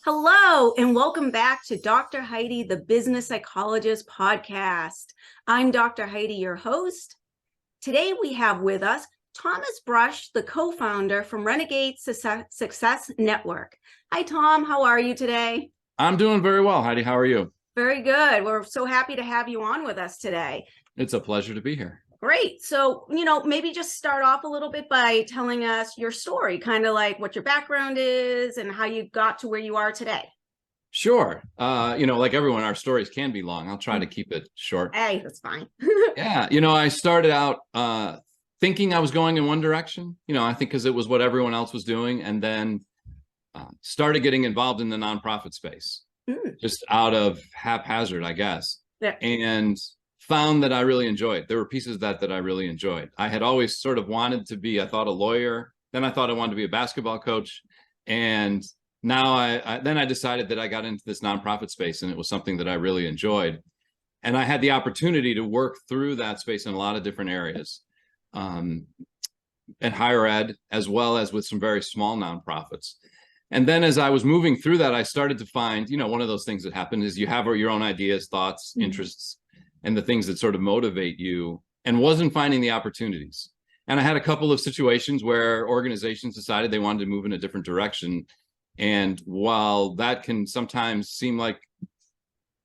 Hello, and welcome back to Dr. Heidi, the Business Psychologist podcast. I'm Dr. Heidi, your host. Today we have with us Thomas Brush, the co-founder from Renegade Success Network. Hi, Tom. How are you today? I'm doing very well, Heidi. How are you? Very good. We're so happy to have you on with us today. It's a pleasure to be here. Great. So, maybe just start off a little bit by telling us your story, kind of like what your background is and how you got to where you are today. Sure. Like everyone, our stories can be long. I'll try to keep it short. Hey, that's fine. Yeah. I started out thinking I was going in one direction, I think because it was what everyone else was doing. And then started getting involved in the nonprofit space, just out of haphazard, I guess. Yeah. And found that I really enjoyed. There were pieces that I really enjoyed. I had always sort of wanted to be, I thought, a lawyer. Then I thought I wanted to be a basketball coach. And now I decided that I got into this nonprofit space, and it was something that I really enjoyed. And I had the opportunity to work through that space in a lot of different areas, and higher ed, as well as with some very small nonprofits. And then as I was moving through that, I started to find, one of those things that happen is you have your own ideas, thoughts, interests, and the things that sort of motivate you, and wasn't finding the opportunities. And I had a couple of situations where organizations decided they wanted to move in a different direction. And while that can sometimes seem like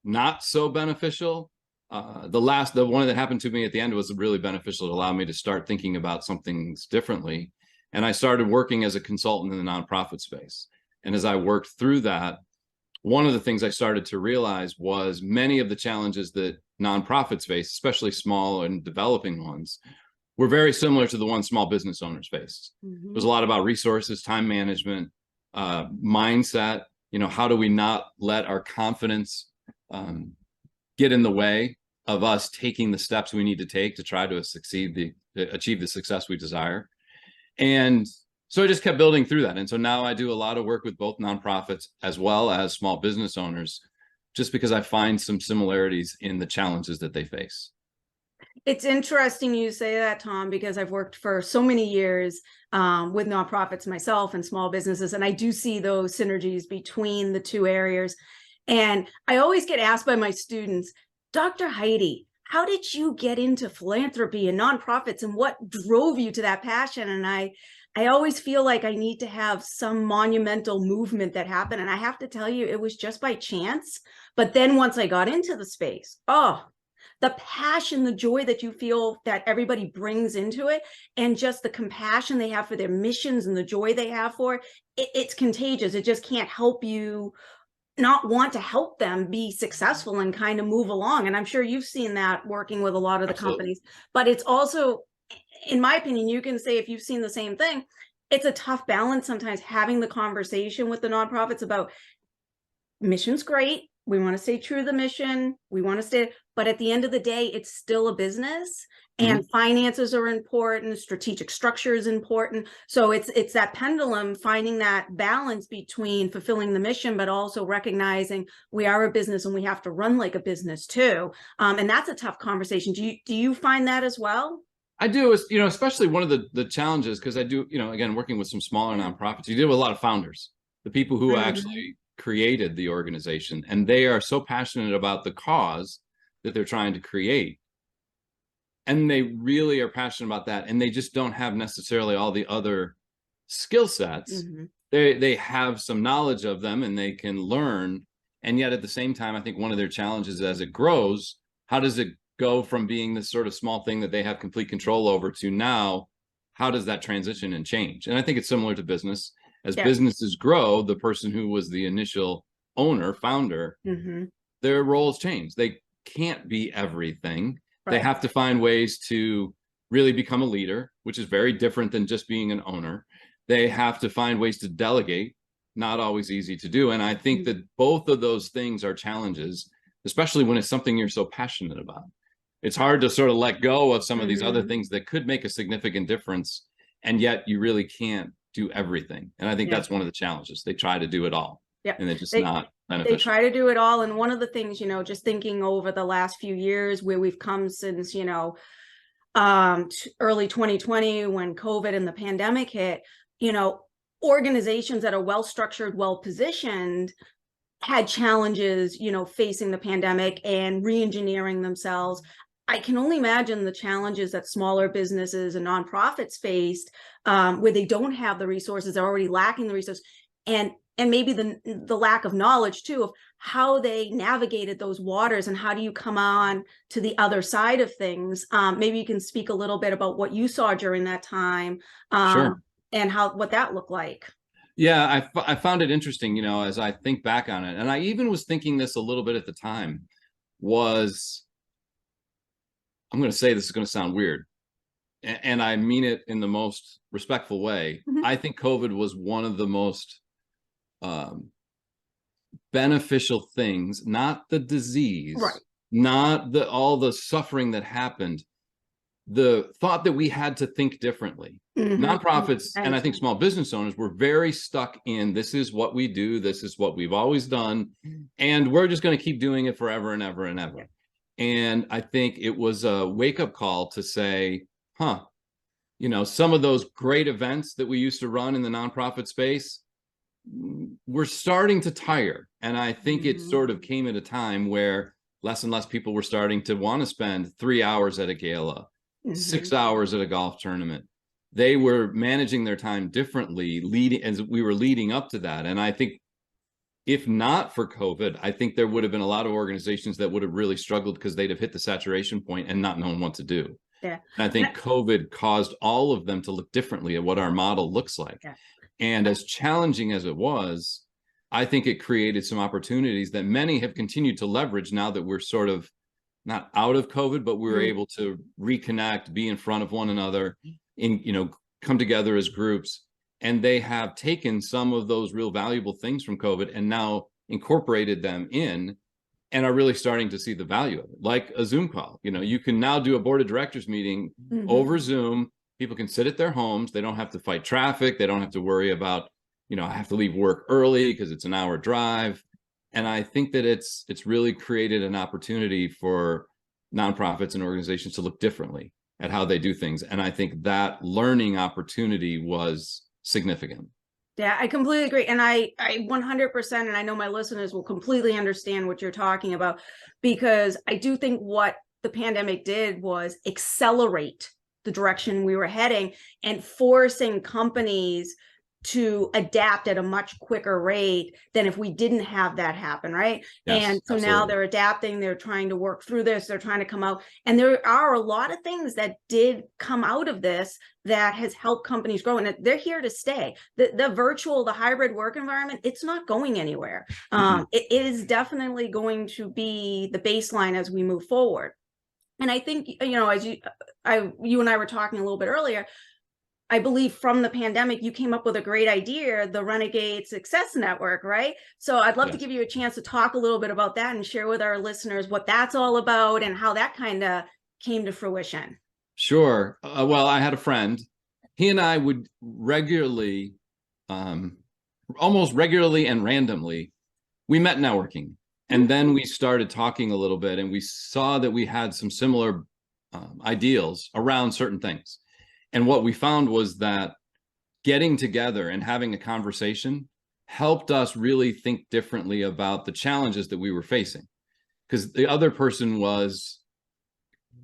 not so beneficial, the one that happened to me at the end was really beneficial to allow me to start thinking about some things differently. And I started working as a consultant in the nonprofit space. And as I worked through that, one of the things I started to realize was many of the challenges that nonprofits face, especially small and developing ones, were very similar to the ones small business owners face. It was a lot about resources, time management, mindset. How do we not let our confidence get in the way of us taking the steps we need to take to try to achieve the success we desire? And so I just kept building through that. And so now I do a lot of work with both nonprofits as well as small business owners, just because I find some similarities in the challenges that they face. It's interesting you say that, Tom, because I've worked for so many years with nonprofits myself and small businesses, and I do see those synergies between the two areas. And I always get asked by my students, Dr. Heidi, how did you get into philanthropy and nonprofits, and what drove you to that passion? And I always feel like I need to have some monumental movement that happened. And I have to tell you, it was just by chance. But then once I got into the space, the passion, the joy that you feel that everybody brings into it, and just the compassion they have for their missions and the joy they have for it, it's contagious. It just can't help you not want to help them be successful and kind of move along. And I'm sure you've seen that working with a lot of the companies, but it's also, in my opinion, you can say if you've seen the same thing, it's a tough balance sometimes having the conversation with the nonprofits about mission's great. We want to stay true to the mission. We want to stay, but at the end of the day, it's still a business, and finances are important. Strategic structure is important. So it's that pendulum, finding that balance between fulfilling the mission, but also recognizing we are a business and we have to run like a business too. And that's a tough conversation. Do you find that as well? I do, especially one of the challenges, because I do, again, working with some smaller nonprofits, you deal with a lot of founders, the people who actually created the organization, and they are so passionate about the cause that they're trying to create. And they really are passionate about that. And they just don't have necessarily all the other skill sets. They have some knowledge of them and they can learn. And yet at the same time, I think one of their challenges as it grows, how does it go from being this sort of small thing that they have complete control over to now, how does that transition and change? And I think it's similar to business. As businesses grow, the person who was the initial owner, founder, their roles change. They can't be everything. They have to find ways to really become a leader, which is very different than just being an owner. They have to find ways to delegate, not always easy to do. And I think that both of those things are challenges, especially when it's something you're so passionate about. It's hard to sort of let go of some of these other things that could make a significant difference, and yet you really can't do everything. And I think that's one of the challenges. They try to do it all, and it's just not beneficial. They try to do it all. And one of the things, just thinking over the last few years where we've come since, early 2020, when COVID and the pandemic hit, organizations that are well structured, well positioned, had challenges, facing the pandemic and re-engineering themselves. I can only imagine the challenges that smaller businesses and nonprofits faced, where they don't have the resources, they're already lacking the resources, and maybe the lack of knowledge too of how they navigated those waters and how do you come on to the other side of things. Maybe you can speak a little bit about what you saw during that time, Sure. and what that looked like. Yeah, I found it interesting, as I think back on it. And I even was thinking this a little bit at the time, I'm going to say this is going to sound weird, and I mean it in the most respectful way. Mhm. I think COVID was one of the most beneficial things, not the disease, Right. not all the suffering that happened, the thought that we had to think differently. Nonprofits, and I think small business owners, were very stuck in, this is what we do, this is what we've always done, and we're just going to keep doing it forever and ever and ever. And I think it was a wake-up call to say, some of those great events that we used to run in the nonprofit space, we're starting to tire. And I think it sort of came at a time where less and less people were starting to want to spend 3 hours at a gala, 6 hours at a golf tournament. They were managing their time differently, as we were leading up to that. And I think if not for COVID, I think there would have been a lot of organizations that would have really struggled because they'd have hit the saturation point and not known what to do. Yeah. And I think COVID caused all of them to look differently at what our model looks like. Yeah. And as challenging as it was, I think it created some opportunities that many have continued to leverage now that we're sort of not out of COVID, but we were able to reconnect, be in front of one another, come together as groups. And they have taken some of those real valuable things from COVID and now incorporated them in and are really starting to see the value of it. Like a Zoom call, you can now do a board of directors meeting over Zoom. People can sit at their homes. They don't have to fight traffic. They don't have to worry about, I have to leave work early because it's an hour drive. And I think that it's really created an opportunity for nonprofits and organizations to look differently at how they do things. And I think that learning opportunity was significant. Yeah, I completely agree. And I 100%, and I know my listeners will completely understand what you're talking about, because I do think what the pandemic did was accelerate the direction we were heading and forcing companies to adapt at a much quicker rate than if we didn't have that happen, right? Yes, and so absolutely. now they're adapting, they're trying to work through this, they're trying to come out. And there are a lot of things that did come out of this that has helped companies grow, and they're here to stay. The virtual, the hybrid work environment, it's not going anywhere. It is definitely going to be the baseline as we move forward. And I think, as you and I were talking a little bit earlier, I believe from the pandemic, you came up with a great idea, the Renegade Success Network, right? So I'd love to give you a chance to talk a little bit about that and share with our listeners what that's all about and how that kind of came to fruition. Sure. Well, I had a friend. He and I would regularly, almost regularly and randomly, we met networking. And then we started talking a little bit, and we saw that we had some similar ideals around certain things. And what we found was that getting together and having a conversation helped us really think differently about the challenges that we were facing, because the other person was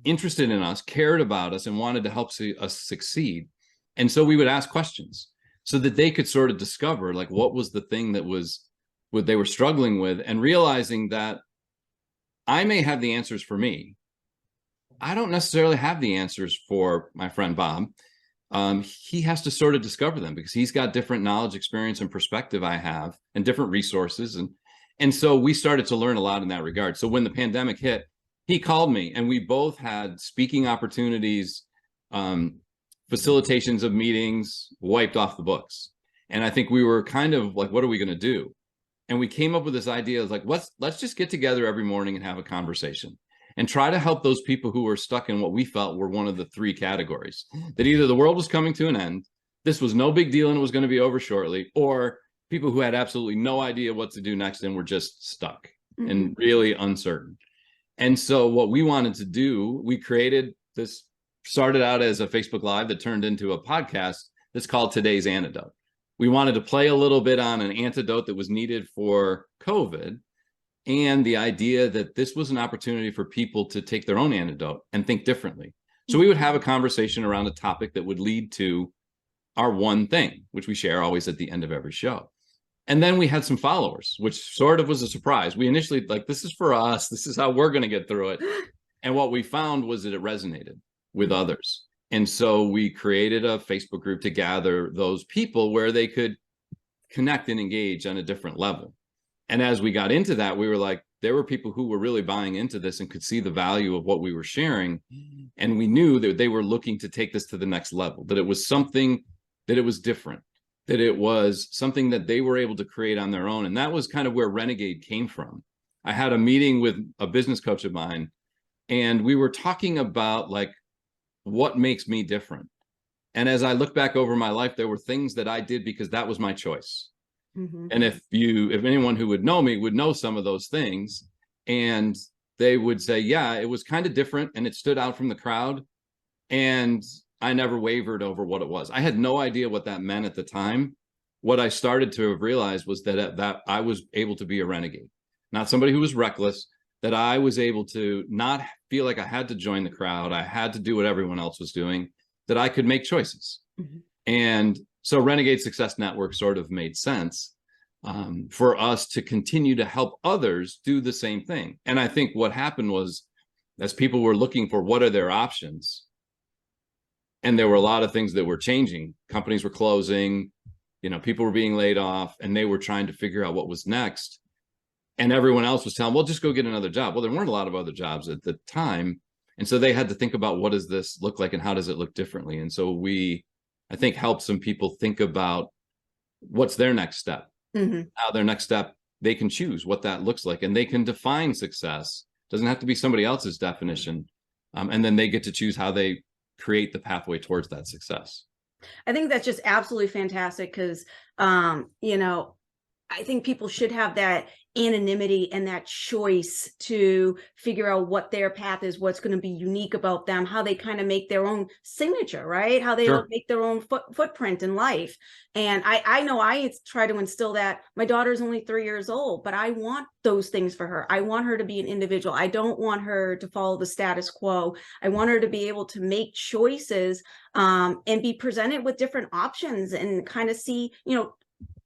interested in us, cared about us, and wanted to help us succeed. And so we would ask questions so that they could sort of discover, like, what was the thing that was what they were struggling with, and realizing that I may have the answers for me. I don't necessarily have the answers for my friend Bob. He has to sort of discover them because he's got different knowledge, experience, and perspective I have, and different resources. And so we started to learn a lot in that regard. So when the pandemic hit, he called me, and we both had speaking opportunities, facilitations of meetings wiped off the books. And I think we were kind of like, what are we going to do? And we came up with this idea of like, let's just get together every morning and have a conversation and try to help those people who were stuck in what we felt were one of the three categories: that either the world was coming to an end, this was no big deal and it was going to be over shortly, or people who had absolutely no idea what to do next and were just stuck and really uncertain. And so what we wanted to do, we created this, started out as a Facebook Live that turned into a podcast that's called Today's Antidote. we wanted to play a little bit on an antidote that was needed for COVID, and the idea that this was an opportunity for people to take their own antidote and think differently. So we would have a conversation around a topic that would lead to our one thing, which we share always at the end of every show. And then we had some followers, which sort of was a surprise. We initially like, this is for us. This is how we're going to get through it. And what we found was that it resonated with others. And so we created a Facebook group to gather those people where they could connect and engage on a different level. And as we got into that, we were like, there were people who were really buying into this and could see the value of what we were sharing. And we knew that they were looking to take this to the next level, that it was something, that it was different, that it was something that they were able to create on their own. And that was kind of where Renegade came from. I had a meeting with a business coach of mine, and we were talking about like, what makes me different? And as I look back over my life, there were things that I did because that was my choice. And if anyone who would know me would know some of those things, and they would say, yeah, it was kind of different and it stood out from the crowd. And I never wavered over what it was. I had no idea what that meant at the time. What I started to have realized was that I was able to be a renegade, not somebody who was reckless, that I was able to not feel like I had to join the crowd. I had to do what everyone else was doing, that I could make choices. And so Renegade Success Network sort of made sense for us to continue to help others do the same thing. And I think what happened was, as people were looking for what are their options, and there were a lot of things that were changing. Companies were closing, people were being laid off, and they were trying to figure out what was next. And everyone else was telling, well, just go get another job. Well, there weren't a lot of other jobs at the time. And so they had to think about, what does this look like and how does it look differently? And so I think, helped some people think about what's their next step. How their next step, they can choose what that looks like, and they can define success. It doesn't have to be somebody else's definition. And then they get to choose how they create the pathway towards that success. I think that's just absolutely fantastic because, I think people should have that anonymity and that choice to figure out what their path is, what's going to be unique about them, how they kind of make their own signature, right? How they make their own footprint in life. And I know I try to instill that. My daughter's only 3 years old, but I want those things for her. I want her to be an individual. I don't want her to follow the status quo. I want her to be able to make choices and be presented with different options and kind of see,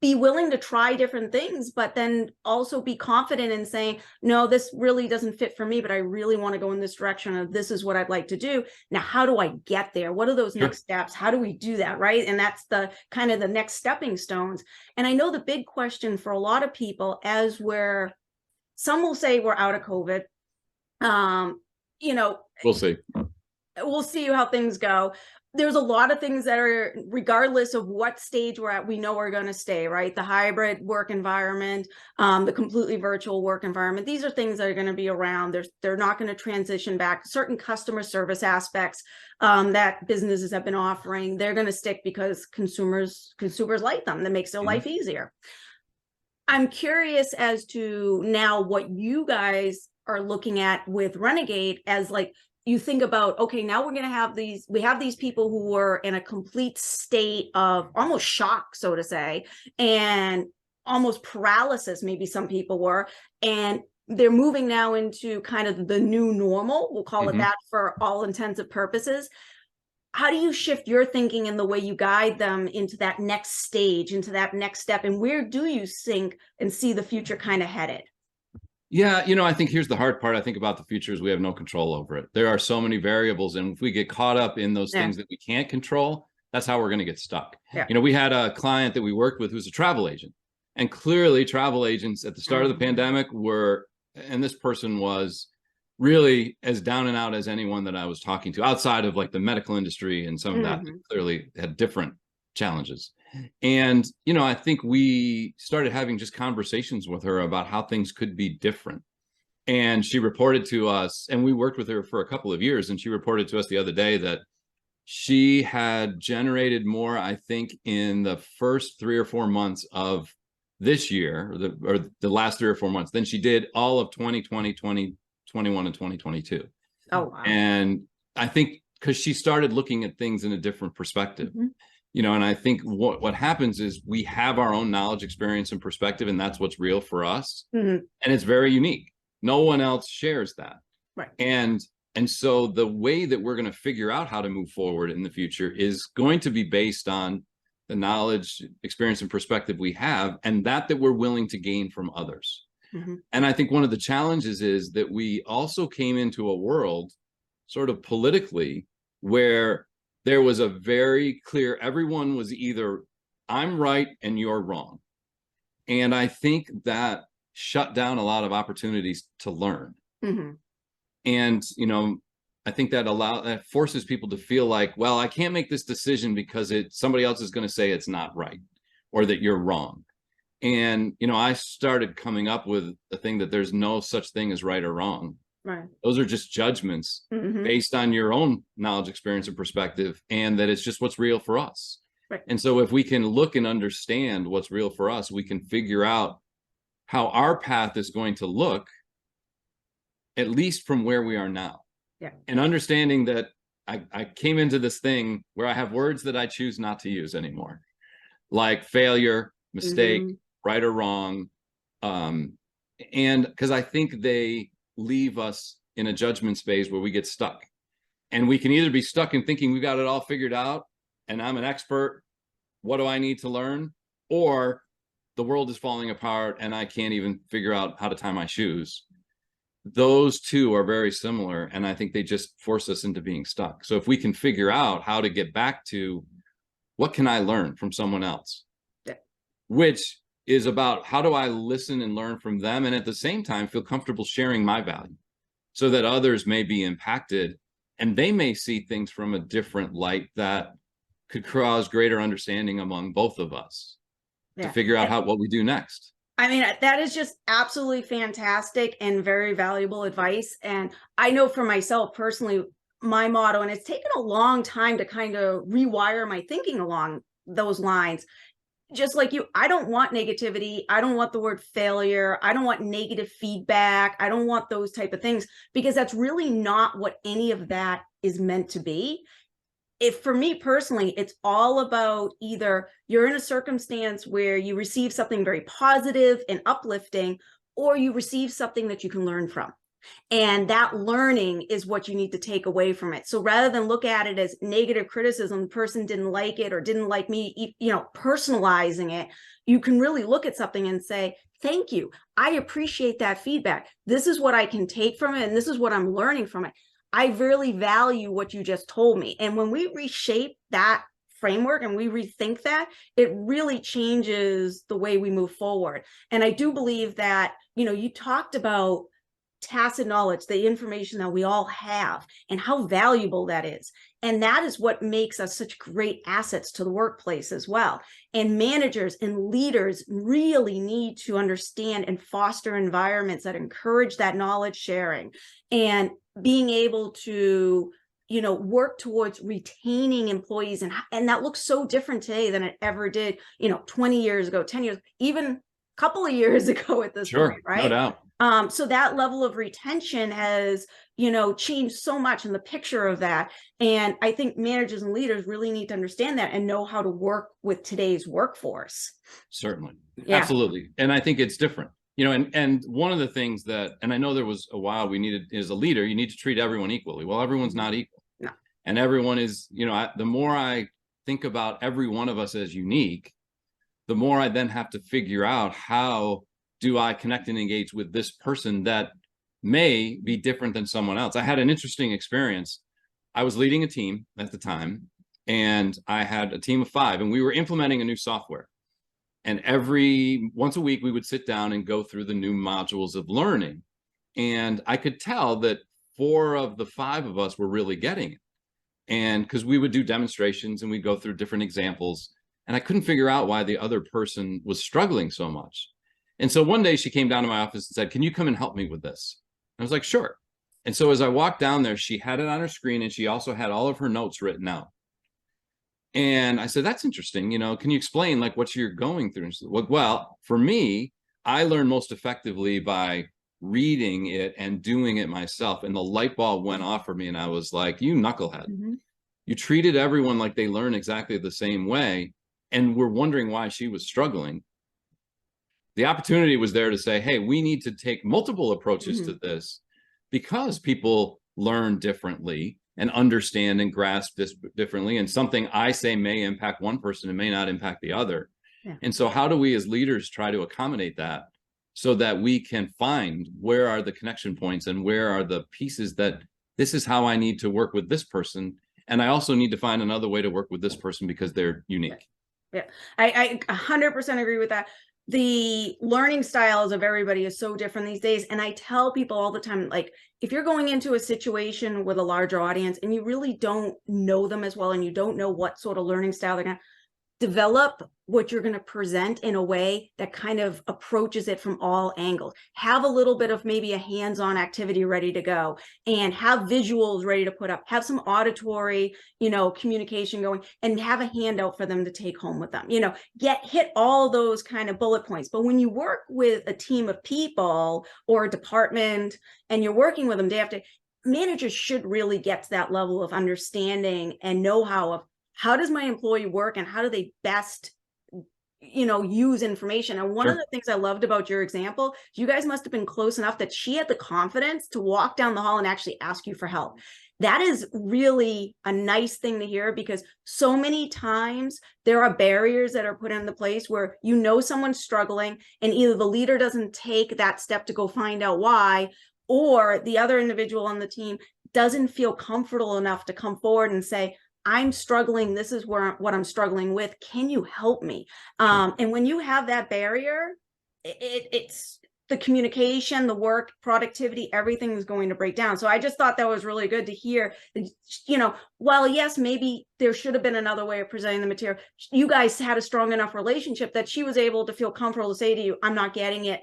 be willing to try different things, but then also be confident in saying, no, this really doesn't fit for me, but I really want to go in this direction, or this is what I'd like to do. Now, how do I get there? What are those next steps? How do we do that? Right. And that's the kind of the next stepping stones. And I know the big question for a lot of people, some will say we're out of COVID. We'll see. We'll see how things go. There's a lot of things that are, regardless of what stage we're at, we know we're going to stay, right? The hybrid work environment, the completely virtual work environment. These are things that are going to be around. They're not going to transition back. Certain customer service aspects that businesses have been offering, they're going to stick because consumers like them. That makes their life easier. I'm curious as to now what you guys are looking at with Renegade as like, you think about, okay, now we're going to have we have these people who were in a complete state of almost shock, so to say, and almost paralysis, maybe some people were, and they're moving now into kind of the new normal. We'll call it that for all intents and purposes. How do you shift your thinking and the way you guide them into that next stage, into that next step? And where do you think and see the future kind of headed? Yeah, I think here's the hard part. I think about the future is we have no control over it. There are so many variables, and if we get caught up in those things that we can't control, that's how we're going to get stuck. We had a client that we worked with who's a travel agent, and clearly travel agents at the start of the pandemic and this person was really as down and out as anyone that I was talking to outside of like the medical industry and some of that clearly had different challenges. And, I think we started having just conversations with her about how things could be different. And she reported to us, and we worked with her for a couple of years, and she reported to us the other day that she had generated more, I think, in the first 3 or 4 months of this year, or the last 3 or 4 months, than she did all of 2020, 2021, and 2022. Oh, wow. And I think because she started looking at things in a different perspective. and I think what happens is we have our own knowledge, experience, and perspective, and that's what's real for us. Mm-hmm. And it's very unique. No one else shares that. Right. And so the way that we're going to figure out how to move forward in the future is going to be based on the knowledge, experience, and perspective we have, and that we're willing to gain from others. Mm-hmm. And I think one of the challenges is that we also came into a world sort of politically where there was a very clear, everyone was either I'm right and you're wrong. And I think that shut down a lot of opportunities to learn. Mm-hmm. And, I think that forces people to feel like, well, I can't make this decision because somebody else is going to say it's not right or that you're wrong. And, I started coming up with the thing that there's no such thing as right or wrong. Right. Those are just judgments Mm-hmm. based on your own knowledge, experience, and perspective, and that it's just what's real for us. Right. And so if we can look and understand what's real for us, we can figure out how our path is going to look, at least from where we are now. Yeah. And understanding that I came into this thing where I have words that I choose not to use anymore, like failure, mistake, Mm-hmm. right or wrong. And because I think they leave us in a judgment space where we get stuck. And we can either be stuck in thinking we've got it all figured out and I'm an expert, what do I need to learn? Or the world is falling apart and I can't even figure out how to tie my shoes. Those two are very similar, and I think they just force us into being stuck. So if we can figure out how to get back to what can I learn from someone else, Yeah. which is about how do I listen and learn from them, and at the same time feel comfortable sharing my value so that others may be impacted and they may see things from a different light that could cause greater understanding among both of us to figure out what we do next. I mean, that is just absolutely fantastic and very valuable advice. And I know for myself personally, my motto, and it's taken a long time to kind of rewire my thinking along those lines. Just like you, I don't want negativity. I don't want the word failure. I don't want negative feedback. I don't want those type of things, because that's really not what any of that is meant to be. If for me personally, it's all about either you're in a circumstance where you receive something very positive and uplifting, or you receive something that you can learn from. And that learning is what you need to take away from it. So rather than look at it as negative criticism, the person didn't like it or didn't like me, personalizing it, you can really look at something and say, thank you. I appreciate that feedback. This is what I can take from it. And this is what I'm learning from it. I really value what you just told me. And when we reshape that framework and we rethink that, it really changes the way we move forward. And I do believe that, you talked about tacit knowledge, the information that we all have and how valuable that is. And that is what makes us such great assets to the workplace as well. And managers and leaders really need to understand and foster environments that encourage that knowledge sharing and being able to, work towards retaining employees. And that looks so different today than it ever did, 20 years ago, 10 years, even a couple of years ago at this point, right? No doubt. So that level of retention has, changed so much in the picture of that. And I think managers and leaders really need to understand that and know how to work with today's workforce. Certainly. Yeah. Absolutely. And I think it's different, and one of the things that, and I know there was a while we needed, as a leader, you need to treat everyone equally. Well, everyone's not equal. No. And everyone is, the more I think about every one of us as unique, the more I then have to figure out how do I connect and engage with this person that may be different than someone else. I had an interesting experience. I was leading a team at the time, and I had a team of 5, and we were implementing a new software. And once a week, we would sit down and go through the new modules of learning. And I could tell that 4 of the 5 of us were really getting it. And because we would do demonstrations and we'd go through different examples, and I couldn't figure out why the other person was struggling so much. And so one day she came down to my office and said, "Can you come and help me with this?" And I was like, "Sure." And so as I walked down there, she had it on her screen and she also had all of her notes written out. And I said, "That's interesting. Can you explain what you're going through?" And she said, well, for me, I learn most effectively by reading it and doing it myself. And the light bulb went off for me. And I was like, "You knucklehead." Mm-hmm. You treated everyone like they learn exactly the same way, and we're wondering why she was struggling. The opportunity was there to say, hey, we need to take multiple approaches to this because people learn differently and understand and grasp this differently. And something I say may impact one person and may not impact the other. Yeah. And so how do we as leaders try to accommodate that so that we can find where are the connection points and where are the pieces that this is how I need to work with this person. And I also need to find another way to work with this person because they're unique. Yeah, I 100% agree with that. The learning styles of everybody is so different these days. And I tell people all the time, like, if you're going into a situation with a larger audience and you really don't know them as well, and you don't know what sort of learning style they're going to develop, what you're going to present in a way that kind of approaches it from all angles. Have a little bit of maybe a hands-on activity ready to go, and have visuals ready to put up, have some auditory, communication going, and have a handout for them to take home with them. Hit all those kind of bullet points. But when you work with a team of people or a department and you're working with them day after day, managers should really get to that level of understanding and know-how of how does my employee work and how do they best, use information. And one of the things I loved about your example, you guys must have been close enough that she had the confidence to walk down the hall and actually ask you for help. That is really a nice thing to hear, because so many times there are barriers that are put into place where someone's struggling and either the leader doesn't take that step to go find out why, or the other individual on the team doesn't feel comfortable enough to come forward and say, I'm struggling. This is what I'm struggling with. Can you help me? And when you have that barrier, it's the communication, the work, productivity, everything is going to break down. So I just thought that was really good to hear. While yes, maybe there should have been another way of presenting the material, you guys had a strong enough relationship that she was able to feel comfortable to say to you, I'm not getting it.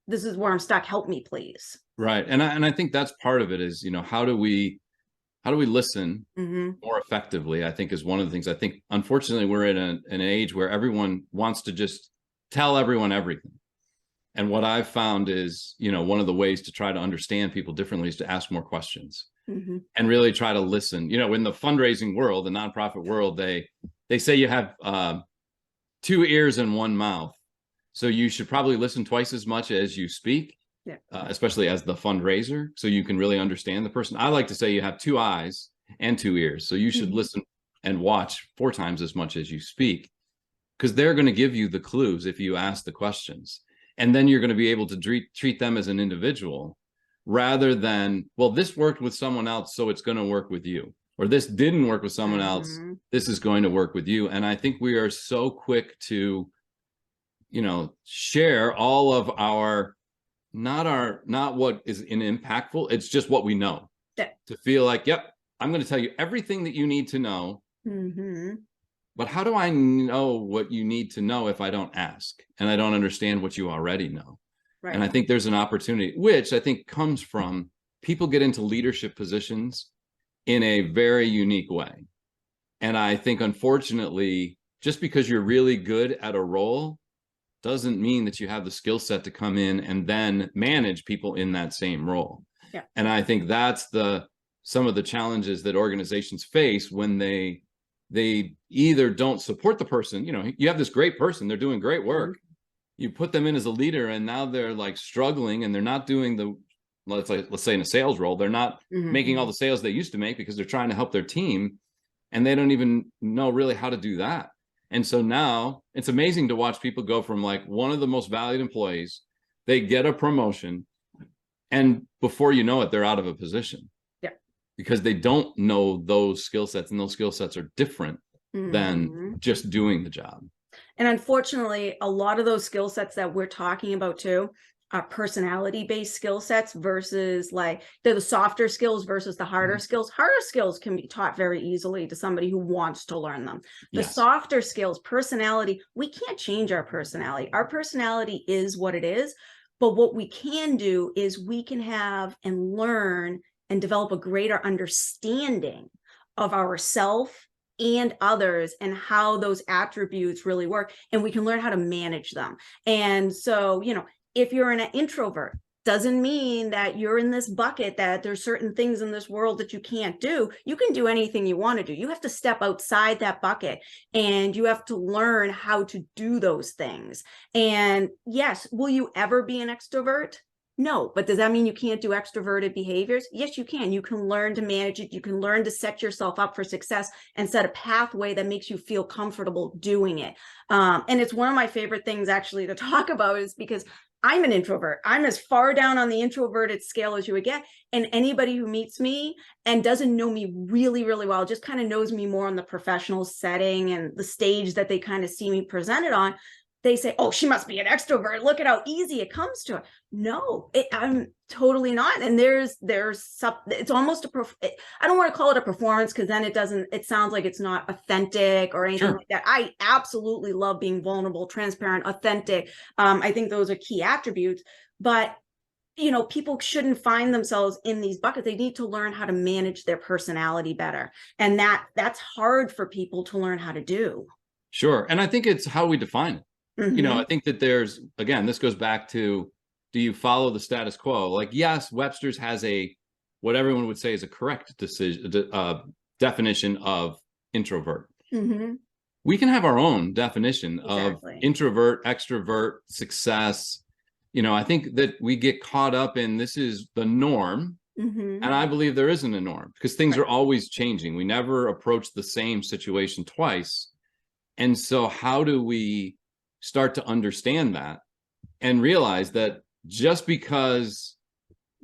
This is where I'm stuck. Help me, please. Right. And I think that's part of it is, how do we listen more effectively, I think, is one of the things. I think, unfortunately, we're in an age where everyone wants to just tell everyone everything. And what I've found is, one of the ways to try to understand people differently is to ask more questions and really try to listen. In the fundraising world, the nonprofit world, they say you have 2 ears and 1 mouth. So you should probably listen twice as much as you speak. Yeah. Especially as the fundraiser, so you can really understand the person. I like to say you have 2 eyes and 2 ears, so you should listen and watch 4 times as much as you speak, because they're going to give you the clues if you ask the questions, and then you're going to be able to treat them as an individual rather than, well, this worked with someone else, so it's going to work with you, or this didn't work with someone else, this is going to work with you. And I think we are so quick to, share all of our not what is impactful. It's just what we know. Yeah. To feel like, yep, I'm going to tell you everything that you need to know. But how do I know what you need to know if I don't ask and I don't understand what you already know? Right. And I think there's an opportunity, which I think comes from people get into leadership positions in a very unique way. And I think, unfortunately, just because you're really good at a role doesn't mean that you have the skill set to come in and then manage people in that same role. Yeah. And I think that's some of the challenges that organizations face when they either don't support the person. You have this great person, they're doing great work. You put them in as a leader, and now they're like struggling, and they're not doing let's say in a sales role, they're not making all the sales they used to make because they're trying to help their team, and they don't even know really how to do that. And so now it's amazing to watch people go from like one of the most valued employees, they get a promotion, and before you know it, they're out of a position. Yeah. Because they don't know those skill sets, and those skill sets are different than just doing the job. And unfortunately, a lot of those skill sets that we're talking about too are personality-based skill sets versus they're the softer skills versus the harder skills. Harder skills can be taught very easily to somebody who wants to learn them. The softer skills, personality, we can't change our personality. Our personality is what it is. But what we can do is we can have and learn and develop a greater understanding of ourselves and others and how those attributes really work. And we can learn how to manage them. And so, if you're an introvert, doesn't mean that you're in this bucket, that there's certain things in this world that you can't do. You can do anything you want to do. You have to step outside that bucket, and you have to learn how to do those things. And yes, will you ever be an extrovert? No, but does that mean you can't do extroverted behaviors? Yes, you can. You can learn to manage it. You can learn to set yourself up for success and set a pathway that makes you feel comfortable doing it. And it's one of my favorite things actually to talk about, is because I'm an introvert. I'm as far down on the introverted scale as you would get. And anybody who meets me and doesn't know me really, really well, just kind of knows me more on the professional setting and the stage that they kind of see me presented on, they say, oh, she must be an extrovert. Look at how easy it comes to her. No, I'm totally not. And it's almost I don't want to call it a performance, because then it sounds like it's not authentic or anything like that. I absolutely love being vulnerable, transparent, authentic. I think those are key attributes, but people shouldn't find themselves in these buckets. They need to learn how to manage their personality better. And that's hard for people to learn how to do. Sure. And I think it's how we define it. Mm-hmm. I think that again, this goes back to, do you follow the status quo? Like, yes, Webster's has what everyone would say is a correct definition of introvert. Mm-hmm. We can have our own definition of introvert, extrovert, success. I think that we get caught up in, this is the norm. Mm-hmm. And I believe there isn't a norm, because things are always changing. We never approach the same situation twice. And so how do we start to understand that and realize that just because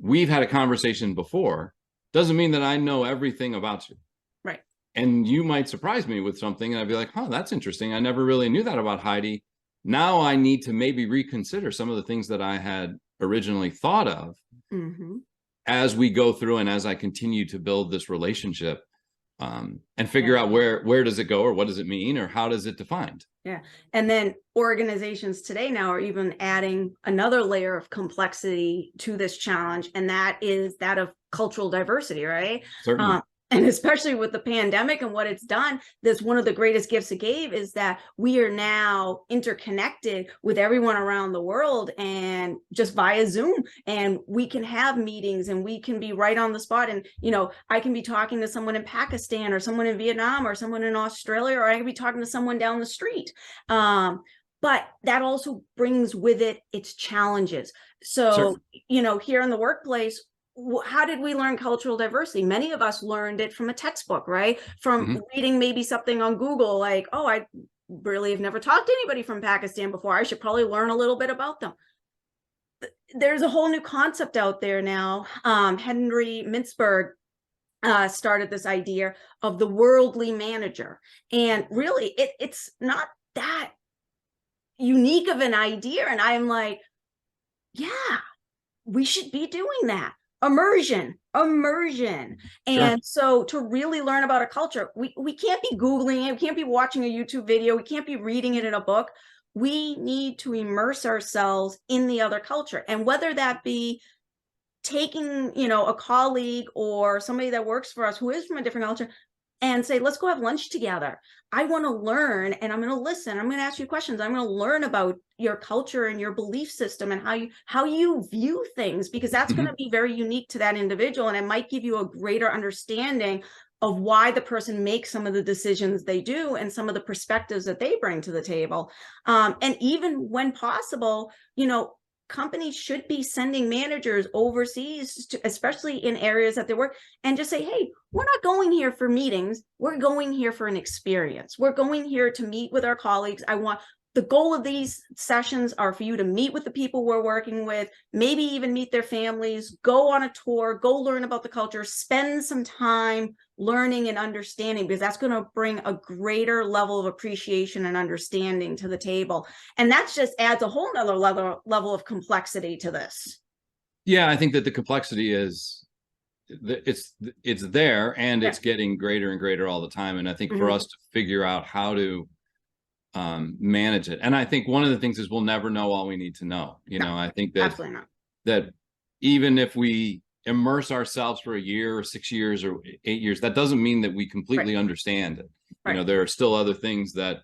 we've had a conversation before doesn't mean that I know everything about you. Right. And you might surprise me with something and I'd be like, oh, that's interesting. I never really knew that about Heidi. Now I need to maybe reconsider some of the things that I had originally thought of as we go through and as I continue to build this relationship. And figure out where does it go, or what does it mean, or how does it defined? Yeah. And then organizations today now are even adding another layer of complexity to this challenge, and that is that of cultural diversity, right? Certainly. And especially with the pandemic and what it's done, that's one of the greatest gifts it gave, is that we are now interconnected with everyone around the world, and just via Zoom, and we can have meetings, and we can be right on the spot. And, I can be talking to someone in Pakistan, or someone in Vietnam, or someone in Australia, or I can be talking to someone down the street. But that also brings with it its challenges. So, here in the workplace, how did we learn cultural diversity? Many of us learned it from a textbook, right? From reading maybe something on Google, like, oh, I really have never talked to anybody from Pakistan before. I should probably learn a little bit about them. There's a whole new concept out there now. Henry Mintzberg started this idea of the worldly manager. And really, it's not that unique of an idea. And I'm like, yeah, we should be doing that. Immersion. And so to really learn about a culture, we can't be Googling it. We can't be watching a YouTube video. We can't be reading it in a book. We need to immerse ourselves in the other culture. And whether that be taking, a colleague or somebody that works for us who is from a different culture, and say, let's go have lunch together. I want to learn, and I'm going to listen. I'm going to ask you questions. I'm going to learn about your culture and your belief system and how you view things, because that's going to be very unique to that individual. And it might give you a greater understanding of why the person makes some of the decisions they do, and some of the perspectives that they bring to the table. And even when possible, companies should be sending managers overseas, especially in areas that they work, and just say, hey, we're not going here for meetings. We're going here for an experience. We're going here to meet with our colleagues. The goal of these sessions are for you to meet with the people we're working with, maybe even meet their families, go on a tour, go learn about the culture, spend some time learning and understanding, because that's going to bring a greater level of appreciation and understanding to the table. And that just adds a whole nother level of complexity to this. Yeah, I think that the complexity is, it's there, and it's getting greater and greater all the time. And I think for us to figure out how to manage it. And I think one of the things is, we'll never know all we need to know. I think that even if we immerse ourselves for a year or 6 years or 8 years, that doesn't mean that we completely understand it. There are still other things that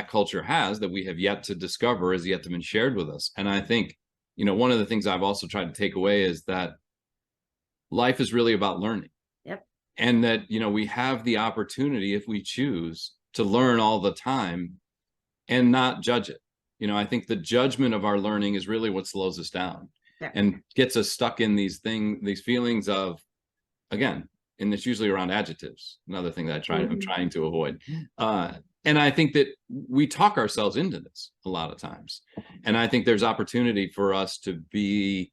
culture has that we have yet to discover, has yet to been shared with us. And I think you know, one of the things I've also tried to take away is that life is really about learning. Yep. And that, you know, we have the opportunity, if we choose, to learn all the time and not judge it. You know, I think the judgment of our learning is really what slows us down and gets us stuck in these feelings of, again, and it's usually around adjectives, another thing that I'm trying to avoid. And I think that we talk ourselves into this a lot of times. And I think there's opportunity for us to be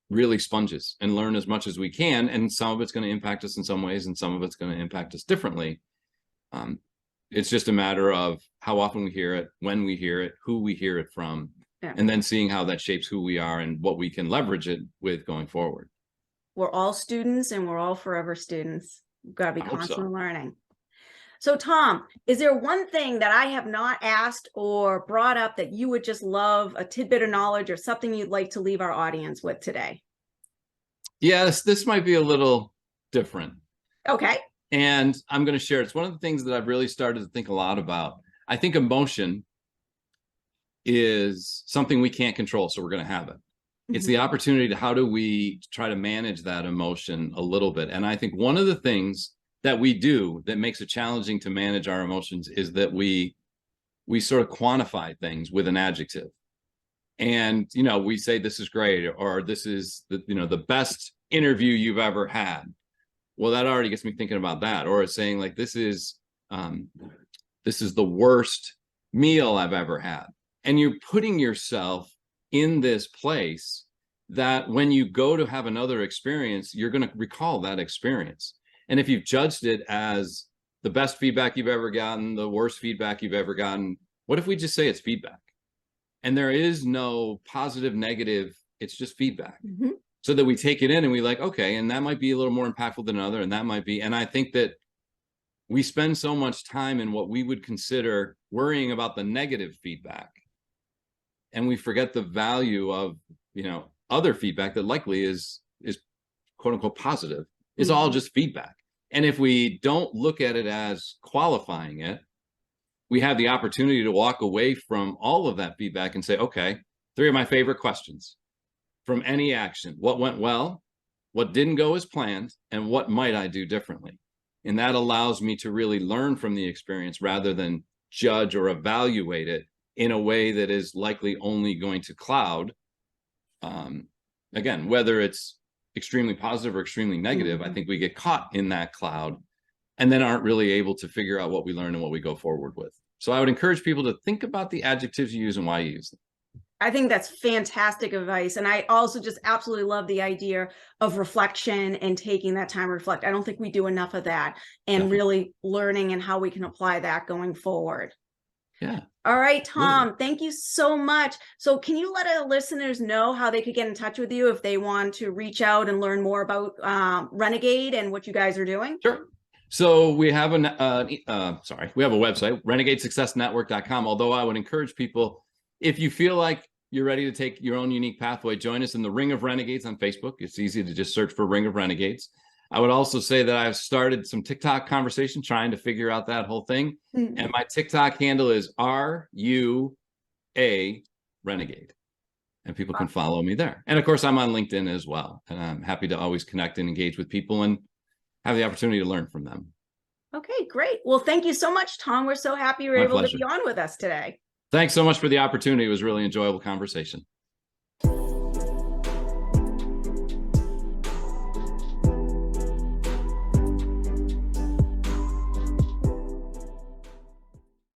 really sponges and learn as much as we can. And some of it's going to impact us in some ways, and some of it's going to impact us differently. It's just a matter of how often we hear it, when we hear it, who we hear it from, and then seeing how that shapes who we are and what we can leverage it with going forward. We're all students, and we're all forever students. We've got to be constantly learning. So Tom, is there one thing that I have not asked or brought up that you would just love, a tidbit of knowledge or something you'd like to leave our audience with today? Yes, this might be a little different. Okay. And I'm going to share. It's one of the things that I've really started to think a lot about. I think emotion is something we can't control, so we're going to have it. It's the opportunity to, how do we try to manage that emotion a little bit? And I think one of the things that we do that makes it challenging to manage our emotions is that we sort of quantify things with an adjective. And, you know, we say this is great, or this is the, you know, the best interview you've ever had. Well, that already gets me thinking about that. Or it's saying like, this is the worst meal I've ever had. And you're putting yourself in this place that when you go to have another experience, you're going to recall that experience. And if you've judged it as the best feedback you've ever gotten, the worst feedback you've ever gotten, what if we just say it's feedback? And there is no positive, negative, it's just feedback. So that we take it in and we like, okay, and that might be a little more impactful than another, and that might be, and I think that we spend so much time in what we would consider worrying about the negative feedback, and we forget the value of, you know, other feedback that likely is quote unquote positive. It's all just feedback. And if we don't look at it as qualifying it, we have the opportunity to walk away from all of that feedback and say, okay, 3 of my favorite questions from any action: what went well, what didn't go as planned, and what might I do differently? And that allows me to really learn from the experience rather than judge or evaluate it in a way that is likely only going to cloud. Again, whether it's extremely positive or extremely negative, I think we get caught in that cloud and then aren't really able to figure out what we learn and what we go forward with. So I would encourage people to think about the adjectives you use and why you use them. I think that's fantastic advice. And I also just absolutely love the idea of reflection and taking that time to reflect. I don't think we do enough of that, and really learning and how we can apply that going forward. Yeah. All right, Tom, thank you so much. So can you let our listeners know how they could get in touch with you if they want to reach out and learn more about Renegade and what you guys are doing? Sure. So we have we have a website, renegadesuccessnetwork.com. Although I would encourage people, if you feel like you're ready to take your own unique pathway, join us in the Ring of Renegades on Facebook. It's easy to just search for Ring of Renegades. I would also say that I've started some TikTok conversation trying to figure out that whole thing. And my TikTok handle is RUA Renegade. And people can follow me there. And of course, I'm on LinkedIn as well. And I'm happy to always connect and engage with people and have the opportunity to learn from them. Okay, great. Well, thank you so much, Tom. We're so happy you were able to be on with us today. Thanks so much for the opportunity. It was a really enjoyable conversation.